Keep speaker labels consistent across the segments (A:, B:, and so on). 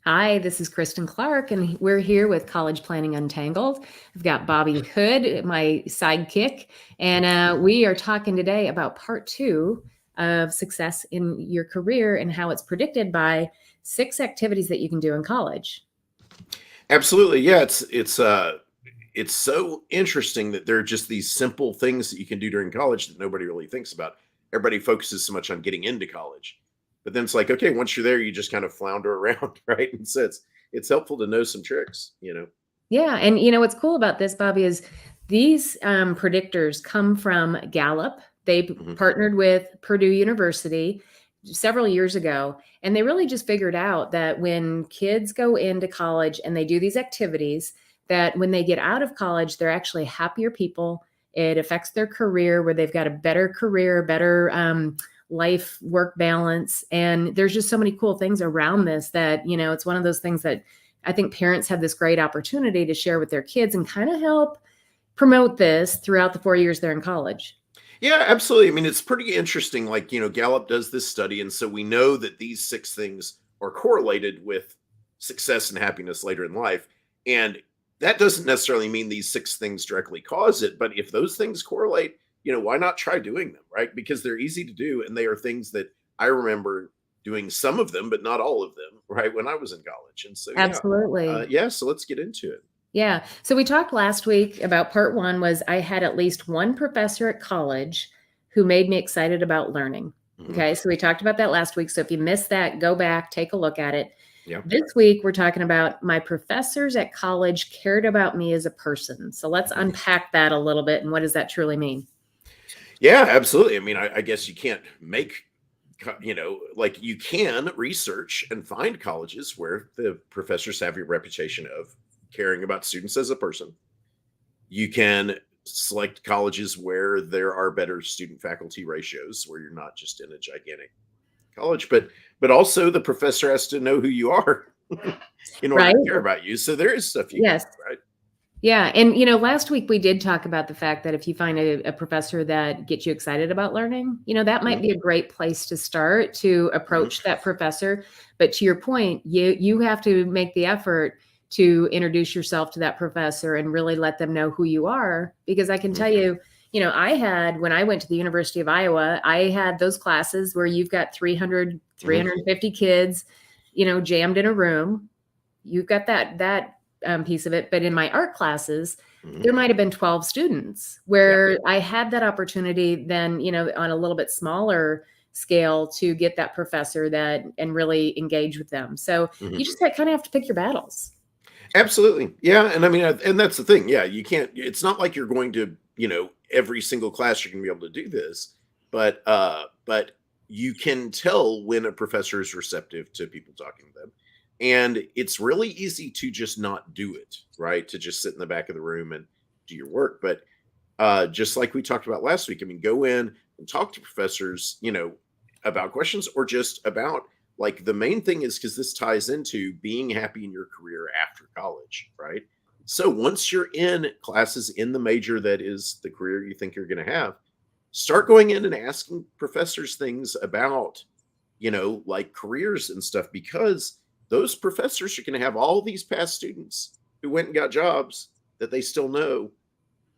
A: Hi, this is Kristin Clark, and we're here with College Planning Untangled. I've got Bobby Hood, my sidekick, and we are talking today about part two of success in your career and how it's predicted by 6 activities that you can do in college.
B: Absolutely. Yeah, it's so interesting that there are just these simple things that you can do during college that nobody really thinks about. Everybody focuses so much on getting into college. But then it's like, okay, once you're there, you just kind of flounder around, right? And so it's helpful to know some tricks.
A: Yeah, and you know what's cool about this, Bobby, is these predictors come from Gallup. They
B: Hmm.
A: partnered with Purdue University several years ago, and they really just figured out that when kids go into college and they do these activities, that when they get out of college, they're actually happier people. It affects their career, where they've got a better career, better life work balance. And there's just so many cool things around this that, it's one of those things that I think parents have this great opportunity to share with their kids and kind of help promote this throughout the 4 years they're in college.
B: Yeah, absolutely. I mean, it's pretty interesting. Like, Gallup does this study, and so we know that these 6 things are correlated with success and happiness later in life. And that doesn't necessarily mean these 6 things directly cause it, but if those things correlate, why not try doing them, right? Because they're easy to do, and they are things that I remember doing some of them, but not all of them, right, when I was in college. And so, yeah,
A: Absolutely.
B: yeah. So let's get into it.
A: Yeah. So we talked last week about part one was I had at least one professor at college who made me excited about learning.
B: Mhm.
A: Okay. So we talked about that last week. So if you missed that, go back, take a look at it.
B: Yeah.
A: This week, we're talking about my professors at college cared about me as a person. So let's unpack that a little bit. And what does that truly mean?
B: Yeah, absolutely. I mean, I guess you can't like you can research and find colleges where the professors have a reputation of caring about students as a person. You can select colleges where there are better student faculty ratios, where you're not just in a gigantic college, but also the professor has to know who you are in order
A: Right?
B: to care about you. So there is stuff you can
A: Yes.
B: do, right?
A: Yeah. And, last week we did talk about the fact that if you find a professor that gets you excited about learning, that might
B: Mhm,
A: be a great place to start to
B: mhm,
A: approach that professor. But to your point, you have to make the effort to introduce yourself to that professor and really let them know who you are. Because I can
B: mhm,
A: tell you, I had, when I went to the University of Iowa, I had those classes where you've got 300,
B: mhm,
A: 350 kids, jammed in a room. You've got that piece of it. But in my art classes,
B: mhm.
A: there might have been 12 students
B: Yeah.
A: where I had that opportunity then, on a little bit smaller scale to get that professor that and really engage with them. So
B: Mhm.
A: you just kind of have to pick your battles.
B: Absolutely. Yeah. And I mean, and that's the thing. Yeah. You can't, it's not like you're going to, every single class you're going to be able to do this, but you can tell when a professor is receptive to people talking to them. And it's really easy to just not do it, right? To just sit in the back of the room and do your work. But just like we talked about last week, I mean, go in and talk to professors, about questions or just about like the main thing is because this ties into being happy in your career after college, right? So once you're in classes in the major that is the career you think you're going to have, start going in and asking professors things about, like careers and stuff, because those professors are going to have all these past students who went and got jobs that they still know,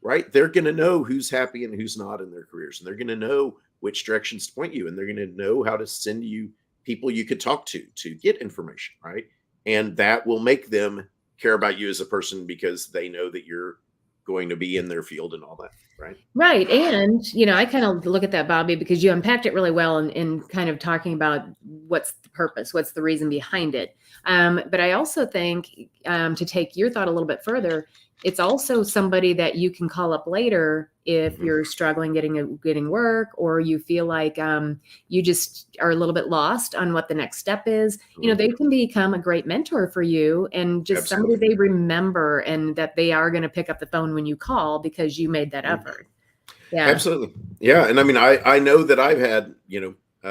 B: right? They're going to know who's happy and who's not in their careers, and they're going to know which directions to point you, and they're going to know how to send you people you could talk to get information, right? And that will make them care about you as a person because they know that you're going to be in their field and all that, right?
A: Right. And, I kind of look at that, Bobby, because you unpacked it really well in kind of talking about what's the purpose, what's the reason behind it. But I also think to take your thought a little bit further, it's also somebody that you can call up later if
B: Mm-hmm.
A: you're struggling getting work, or you feel like you just are a little bit lost on what the next step is.
B: Mm-hmm.
A: They can become a great mentor for you and just somebody
B: Absolutely.
A: they remember and that they are going to pick up the phone when you call because you made that
B: Mhm.
A: effort. Yeah.
B: Absolutely. Yeah. And I mean, I know that I've had,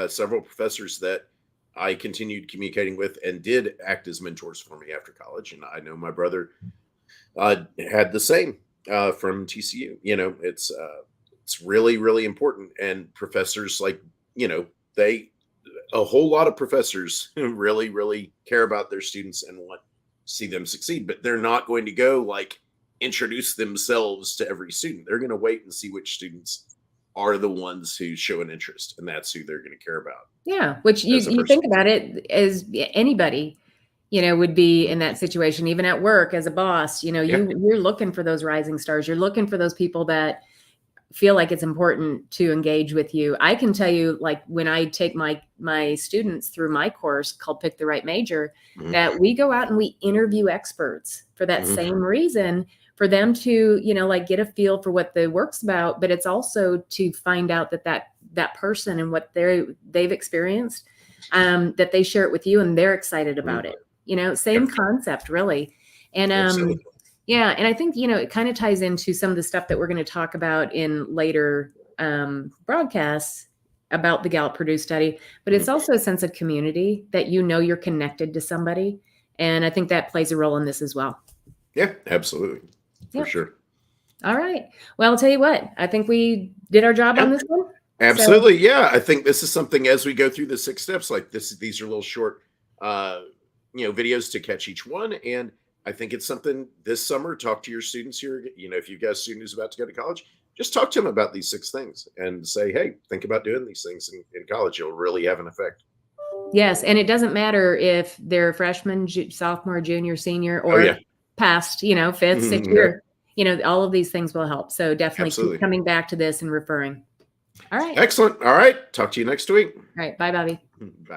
B: several professors that I continued communicating with and did act as mentors for me after college. And I know my brother had the same from TCU. It's really, really important. And professors like, they a whole lot of professors really, really care about their students and want to see them succeed, but they're not going to go like introduce themselves to every student. They're going to wait and see which students are the ones who show an interest, and that's who they're going to care about.
A: Yeah, which you think about it as anybody, would be in that situation, even at work as a boss. You're looking for those rising stars. You're looking for those people that feel like it's important to engage with you. I can tell you, like when I take my students through my course called Pick the Right Major, that we go out and we interview experts for that same reason, for them to, like get a feel for what the work's about, but it's also to find out that person and what they've experienced, that they share it with you and they're excited about it. Same concept really. And yeah, and I think, it kind of ties into some of the stuff that we're going to talk about in later broadcasts about the Gallup Purdue study, but it's also a sense of community that you're connected to somebody. And I think that plays a role in this as well.
B: Yeah, absolutely. For sure.
A: All right. Well, I'll tell you what, I think we did our job on this one.
B: Absolutely. So, yeah. I think this is something as we go through the 6 steps, like these are little short, videos to catch each one. And I think it's something this summer, talk to your students here. If you've got a student who's about to go to college, just talk to them about these 6 things and say, hey, think about doing these things in college. It'll really have an effect.
A: Yes. And it doesn't matter if they're freshman, sophomore, junior, senior, or past, 5th, 6th year, all of these things will help. So definitely keep coming back to this and referring. All right.
B: Excellent. All right. Talk to you next week.
A: All right. Bye, Bobby.
B: Bye.